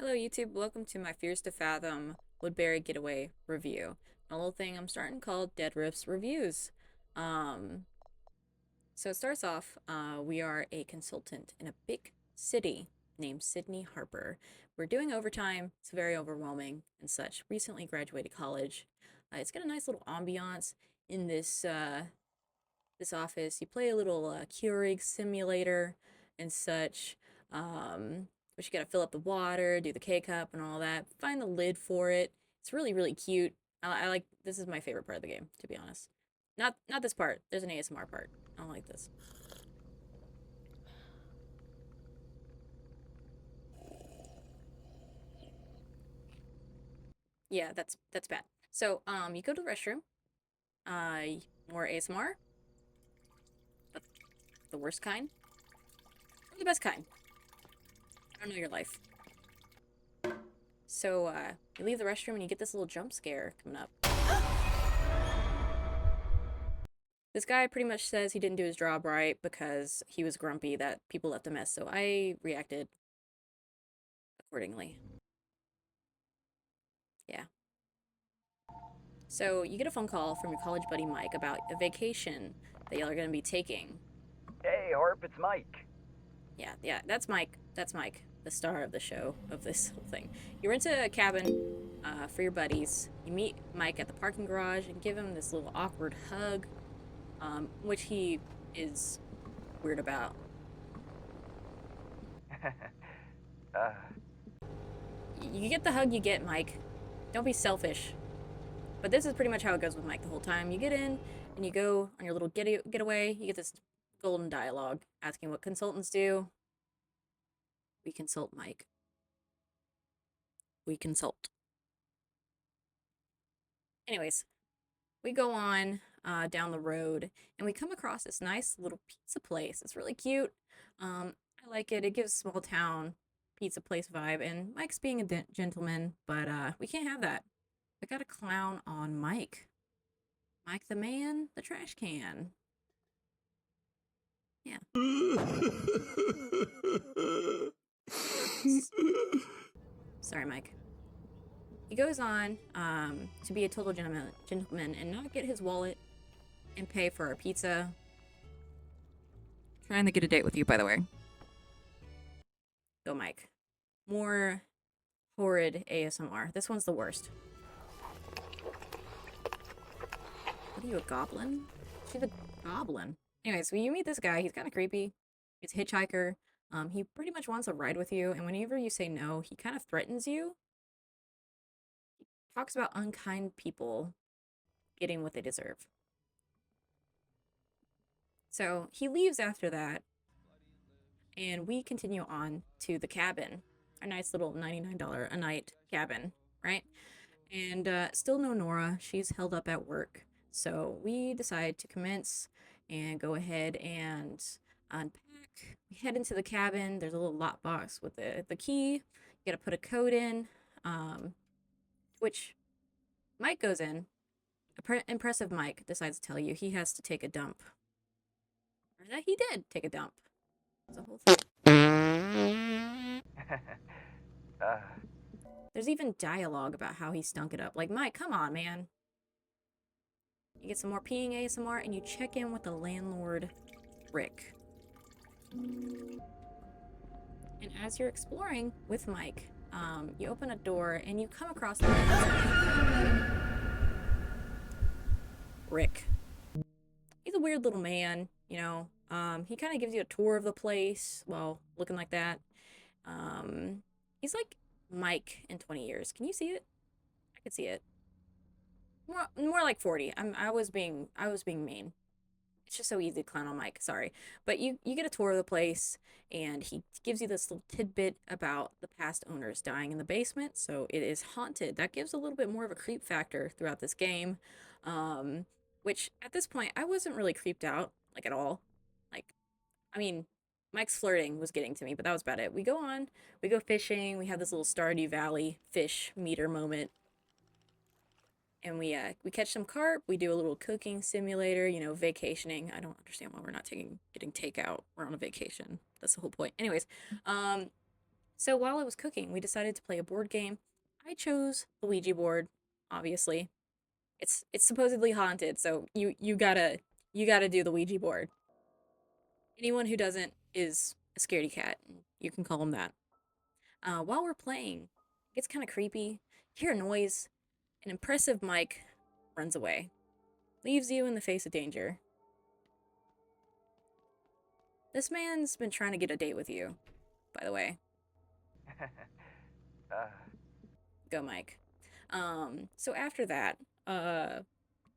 Hello YouTube, welcome to my Fears to Fathom Woodbury Getaway review. A little thing I'm starting called Dead Riffs Reviews. Um, so it starts off, we are a consultant in a big city named Sydney Harper. We're doing overtime, it's very overwhelming and such. Recently graduated college. It's got a nice little ambiance in this office. You play a little Keurig simulator and such. But you gotta fill up the water, do the K-cup and all that. Find the lid for it. It's really, really cute. I like this is my favorite part of the game, to be honest. Not this part. There's an ASMR part. I don't like this. Yeah, that's bad. So, you go to the restroom. More ASMR, but the worst kind or the best kind. I don't know your life. So, you leave the restroom and you get this little jump scare coming up. This guy pretty much says he didn't do his job right because he was grumpy that people left a mess, so I reacted accordingly. Yeah. So, you get a phone call from your college buddy Mike about a vacation that y'all are going to be taking. Hey, Harp, it's Mike. Yeah, that's Mike. That's Mike, the star of the show, of this whole thing. You rent a cabin for your buddies. You meet Mike at the parking garage and give him this little awkward hug, which he is weird about. uh, You get the hug you get, Mike. Don't be selfish. But this is pretty much how it goes with Mike the whole time. You get in and you go on your little getaway. You get this golden dialogue asking what consultants do. We consult, Mike. We consult. Anyways, we go on down the road and we come across this nice little pizza place. It's really cute. I like it. It gives small town pizza place vibe. And Mike's being a gentleman, but we can't have that. I got a clown on Mike. Mike the man, the trash can. Yeah. Sorry, Mike. He goes on to be a total gentleman and not get his wallet and pay for our pizza. Trying to get a date with you, by the way. Go, Mike. More horrid ASMR. This one's the worst. What are you, a goblin? She's a goblin. Anyways, when you meet this guy, he's kind of creepy. He's a hitchhiker. He pretty much wants a ride with you, and whenever you say no, he kind of threatens you. Talks about unkind people getting what they deserve. So he leaves after that, and we continue on to the cabin, our nice little $99 a night cabin, right? And still no Nora. She's held up at work. So we decide to commence and go ahead and unpack. We head into the cabin. There's a little lock box with the key. You gotta put a code in, which Mike goes in. Impressive Mike decides to tell you he has to take a dump. Or that he did take a dump. It's a whole thing. uh, There's even dialogue about how he stunk it up. Like, Mike, come on, man. You get some more peeing ASMR and you check in with the landlord, Rick. And as you're exploring with Mike, you open a door and you come across Rick. He's a weird little man, you know. He kind of gives you a tour of the place while looking like that. He's like Mike in 20 years. Can you see it? I can see it. More like 40. I was being mean. It's just so easy to clown on Mike. Sorry, but you get a tour of the place, and he gives you this little tidbit about the past owners dying in the basement. So it is haunted. That gives a little bit more of a creep factor throughout this game, um, which at this point I wasn't really creeped out like at all. Like, I mean, Mike's flirting was getting to me, but that was about it. We go on, we go fishing. We have this little Stardew Valley fish meter moment and we catch some carp. We do a little cooking simulator, you know, vacationing. I don't understand why we're not getting takeout. We're on a vacation. That's the whole point. Anyways, So while I was cooking, we decided to play a board game. I chose the Ouija board, obviously. It's supposedly haunted, so you gotta do the Ouija board. Anyone who doesn't is a scaredy cat. You can call them that. While we're playing, it gets kind of creepy. You hear a noise. An impressive Mike runs away, leaves you in the face of danger. This man's been trying to get a date with you, by the way. uh, Go, Mike. So after that, uh,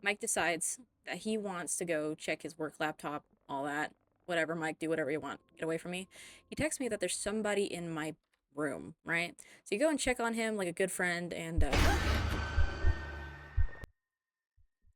Mike decides that he wants to go check his work laptop, all that. Whatever, Mike, do whatever you want. Get away from me. He texts me that there's somebody in my room, right? So you go and check on him like a good friend, and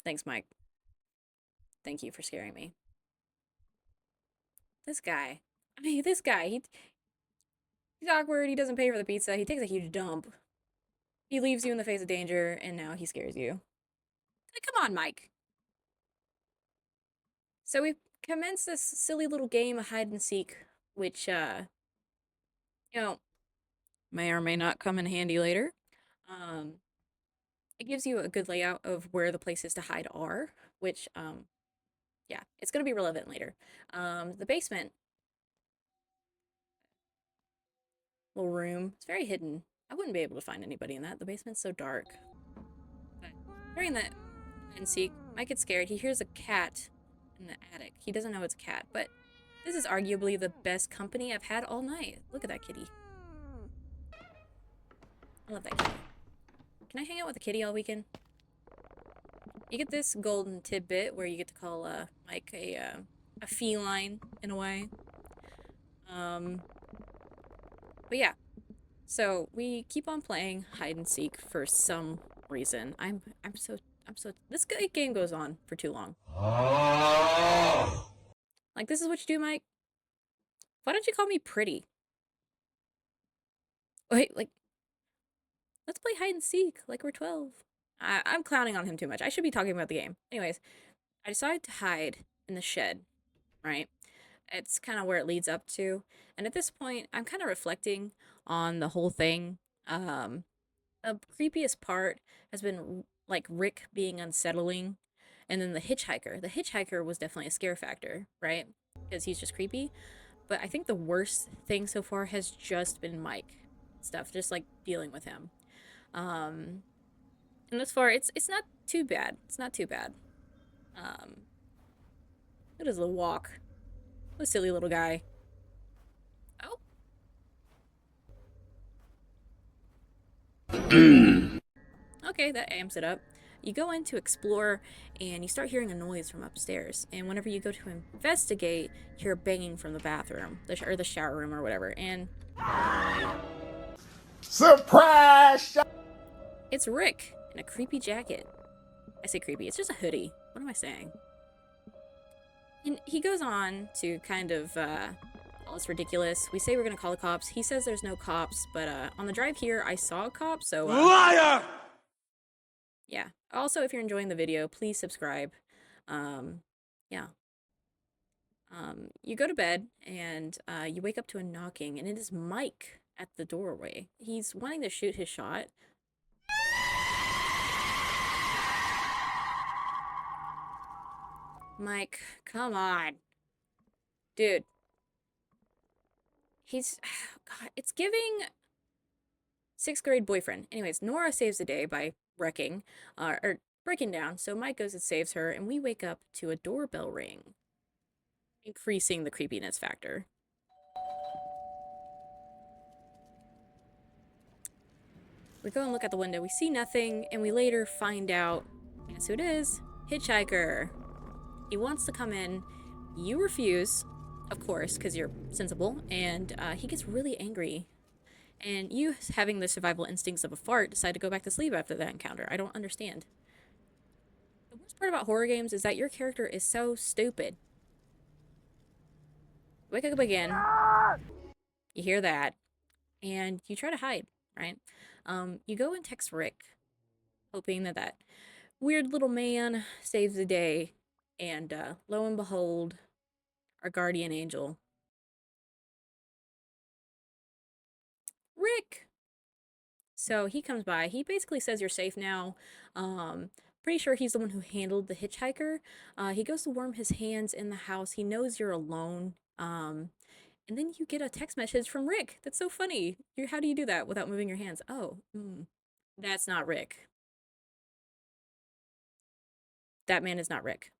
thanks, Mike. Thank you for scaring me. This guy. This guy. He's awkward. He doesn't pay for the pizza. He takes a huge dump. He leaves you in the face of danger, and now he scares you. Like, come on, Mike. So we commenced this silly little game of hide and seek, which, you know, may or may not come in handy later. Um, it gives you a good layout of where the places to hide are, which, yeah, it's going to be relevant later. The basement, little room, it's very hidden. I wouldn't be able to find anybody in that. The basement's so dark. But during that and seek, Mike gets scared. He hears a cat in the attic. He doesn't know it's a cat, but this is arguably the best company I've had all night. Look at that kitty. I love that kitty. Can I hang out with a kitty all weekend? You get this golden tidbit where you get to call Mike a feline in a way. But yeah, so we keep on playing hide and seek for some reason. I'm so this game goes on for too long. Like, this is what you do, Mike. Why don't you call me pretty? Wait, like, let's play hide and seek like we're 12. I'm clowning on him too much. I should be talking about the game. Anyways, I decided to hide in the shed, right? It's kind of where it leads up to. And at this point, I'm kind of reflecting on the whole thing. The creepiest part has been like Rick being unsettling, and then the hitchhiker. The hitchhiker was definitely a scare factor, right? Because he's just creepy. But I think the worst thing so far has just been Mike stuff, just like dealing with him. Um, and as far it's not too bad. It's not too bad. Um, what is the walk? What a silly little guy. Oh, okay, that amps it up. You go in to explore, and you start hearing a noise from upstairs. And whenever you go to investigate, you hear banging from the bathroom, or the shower room, or whatever. And Surprise! it's Rick in a creepy jacket. I say creepy. It's just a hoodie. What am I saying? And he goes on to kind of, well, it's ridiculous. We say we're gonna call the cops. He says there's no cops, but on the drive here, I saw a cop, so Liar! yeah. Also, if you're enjoying the video, please subscribe. Yeah. You go to bed and you wake up to a knocking, and it is Mike at the doorway. He's wanting to shoot his shot. Mike, come on. Dude. He's, God, it's giving 6th grade boyfriend. Anyways, Nora saves the day by wrecking, or breaking down, so Mike goes and saves her, and we wake up to a doorbell ring, increasing the creepiness factor. We go and look out the window, we see nothing, and we later find out, guess who it is? Hitchhiker. He wants to come in, you refuse, of course, because you're sensible, and he gets really angry. And you, having the survival instincts of a fart, decide to go back to sleep after that encounter. I don't understand. The worst part about horror games is that your character is so stupid. Wake up again, you hear that, and you try to hide, right? You go and text Rick, hoping that that weird little man saves the day, and lo and behold, our guardian angel Rick. So he comes by. He basically says you're safe now. Um, Pretty sure he's the one who handled the hitchhiker. He goes to warm his hands in the house. He knows you're alone. And then you get a text message from Rick. That's so funny. How do you do that without moving your hands? Oh, that's not Rick. That man is not Rick.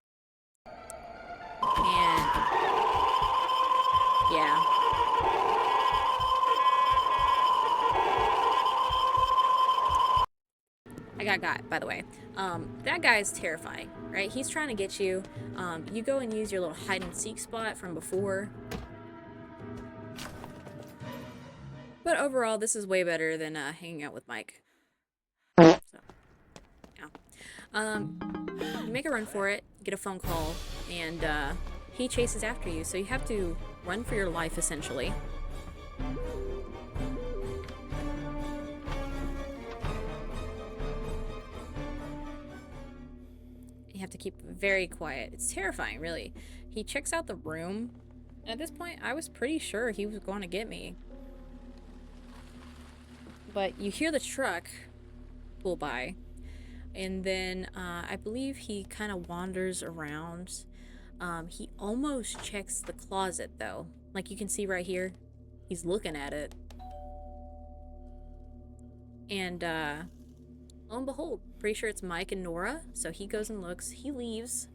And yeah. I got, by the way. That guy is terrifying, right? He's trying to get you. You go and use your little hide and seek spot from before. But overall, this is way better than hanging out with Mike. So, yeah. You make a run for it, get a phone call, and he chases after you. So you have to run for your life, essentially. You have to keep very quiet. It's terrifying, really. He checks out the room. And at this point, I was pretty sure he was going to get me. But you hear the truck pull by. And then I believe he kind of wanders around. He almost checks the closet, though. Like you can see right here. He's looking at it. And lo and behold, pretty sure it's Mike and Nora. So he goes and looks. He leaves.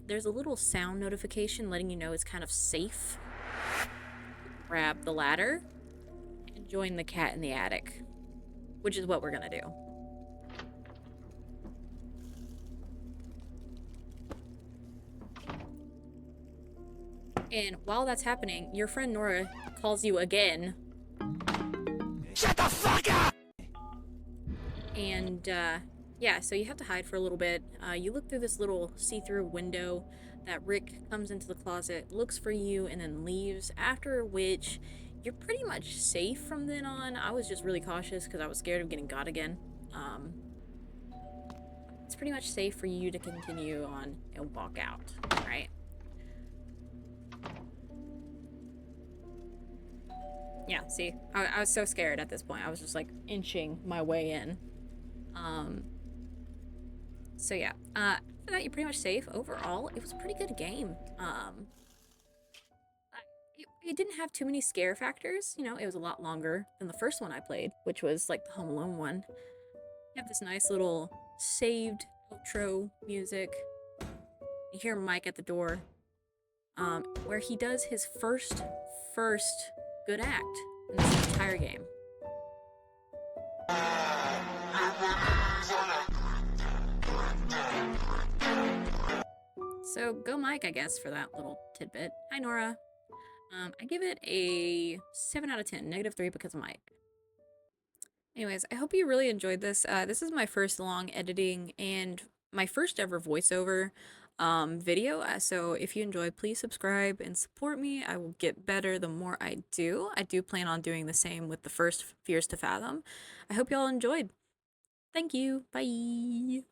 There's a little sound notification letting you know it's kind of safe. Grab the ladder and join the cat in the attic, which is what we're gonna do. And while that's happening, your friend Nora calls you again. Shut the fuck up! And yeah, so you have to hide for a little bit. You look through this little see-through window that Rick comes into the closet, looks for you, and then leaves, after which you're pretty much safe from then on. I was just really cautious because I was scared of getting got again. It's pretty much safe for you to continue on and walk out, right? Yeah, see, I was so scared at this point. I was just like inching my way in. So yeah, after that you're pretty much safe. Overall, it was a pretty good game. It didn't have too many scare factors. You know, it was a lot longer than the first one I played, which was like the Home Alone one. You have this nice little saved outro music. You hear Mike at the door, where he does his first good act in this entire game. So go Mike, I guess, for that little tidbit. Hi, Nora. I give it a 7 out of 10, -3 because of Mike. Anyways, I hope you really enjoyed this. This is my first long editing and my first ever voiceover video. So if you enjoyed, please subscribe and support me. I will get better the more I do. I do plan on doing the same with the first Fears to Fathom. I hope y'all enjoyed. Thank you. Bye.